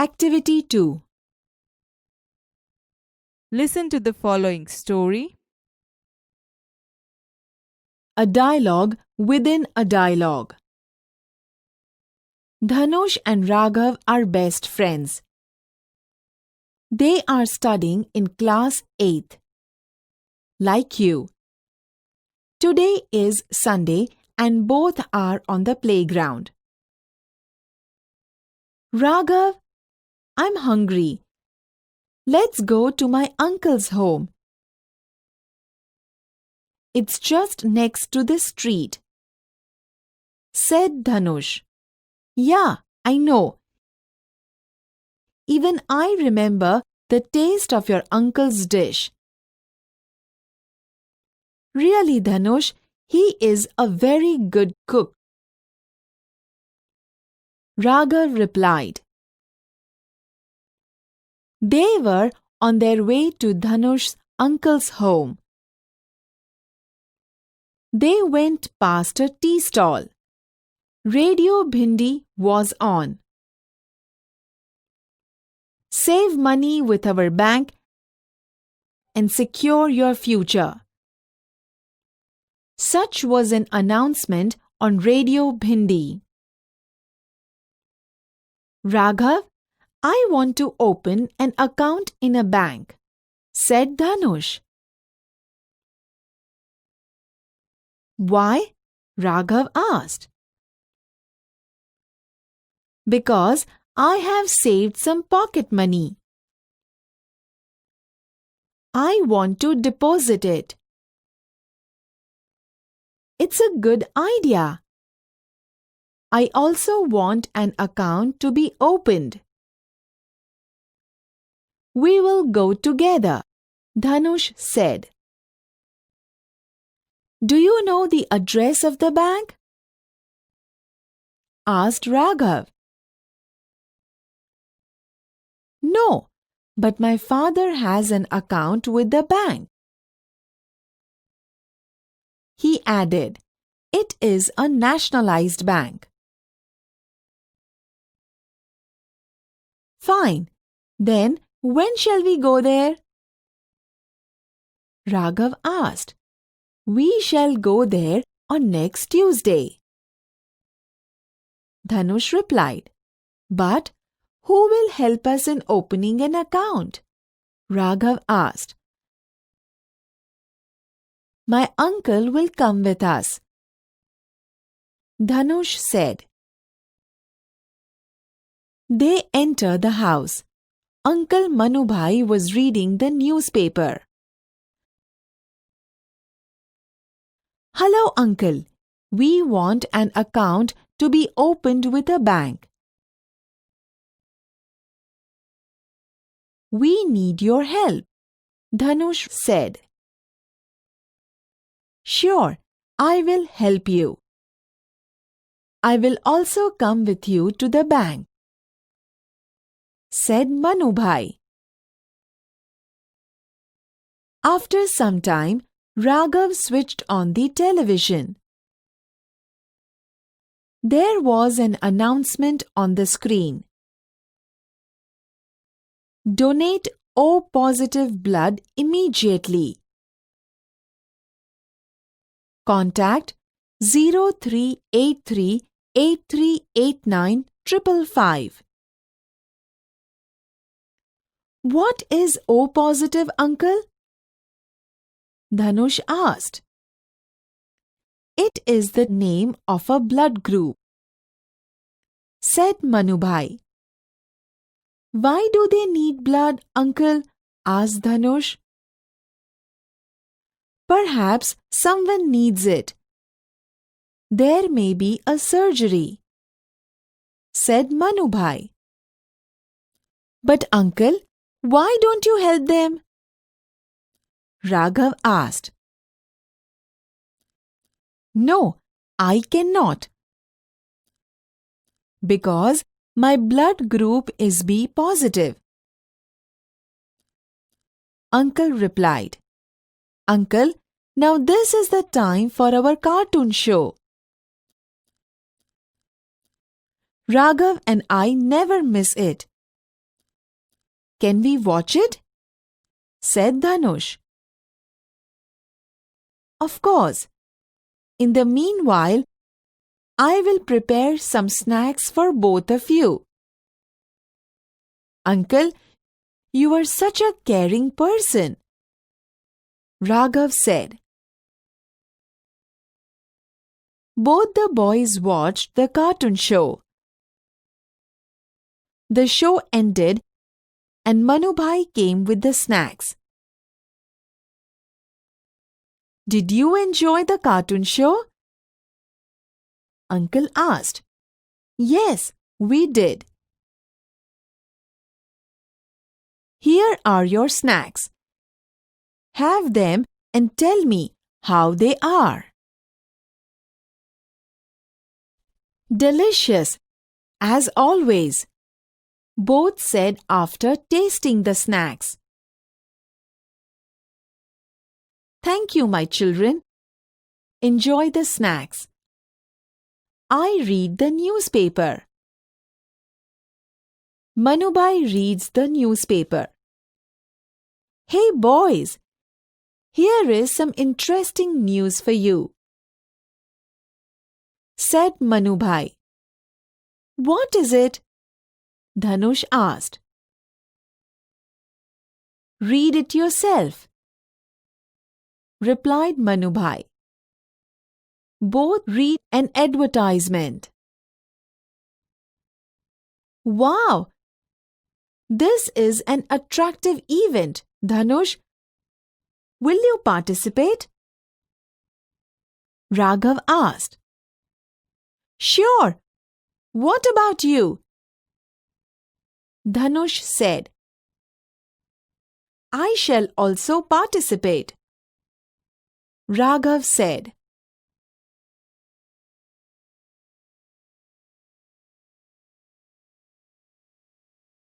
Activity 2. Listen to the following story. A dialogue within a dialogue. Dhanush and Raghav are best friends. They are studying in class 8th. Like you. Today is Sunday and both are on the playground. Raghav, I'm hungry. Let's go to my uncle's home. It's just next to the street, said Dhanush. Yeah, I know. Even I remember the taste of your uncle's dish. Really, Dhanush, he is a very good cook. Raghav replied. They were on their way to Dhanush's uncle's home. They went past a tea stall. Radio Bhindi was on. Save money with our bank and secure your future. Such was an announcement on Radio Bhindi. Raghav, I want to open an account in a bank, said Dhanush. Why? Raghav asked. Because I have saved some pocket money. I want to deposit it. It's a good idea. I also want an account to be opened. We will go together, Dhanush said. Do you know the address of the bank? Asked Raghav. No, but my father has an account with the bank. He added, it is a nationalized bank. Fine, then when shall we go there? Raghav asked. We shall go there on next Tuesday. Dhanush replied. But who will help us in opening an account? Raghav asked. My uncle will come with us. Dhanush said. They enter the house. Uncle Manubhai was reading the newspaper. Hello, Uncle. We want an account to be opened with a bank. We need your help, Dhanush said. Sure, I will help you. I will also come with you to the bank, said Manubhai. After some time, Raghav switched on the television. There was an announcement on the screen. Donate O positive blood immediately. Contact 0383 8389 555. What is O positive, uncle? Dhanush asked. It is the name of a blood group, said Manubhai. Why do they need blood, uncle? Asked Dhanush. Perhaps someone needs it. There may be a surgery, said Manubhai. But uncle, why don't you help them? Raghav asked. No, I cannot. Because my blood group is B positive. Uncle replied. Uncle, now this is the time for our cartoon show. Raghav and I never miss it. Can we watch it? Said Dhanush. Of course. In the meanwhile, I will prepare some snacks for both of you. Uncle, you are such a caring person, Raghav said. Both the boys watched the cartoon show. The show ended and Manubhai came with the snacks. Did you enjoy the cartoon show? Uncle asked. Yes, we did. Here are your snacks. Have them and tell me how they are. Delicious, as always, both said after tasting the snacks. Thank you, my children. Enjoy the snacks. I read the newspaper. Manubhai reads the newspaper. Hey boys, here is some interesting news for you, said Manubhai. What is it? Dhanush asked. Read it yourself, replied Manubhai. Both read an advertisement. Wow! This is an attractive event, Dhanush. Will you participate? Raghav asked. Sure. What about you? Dhanush said. I shall also participate. Raghav said.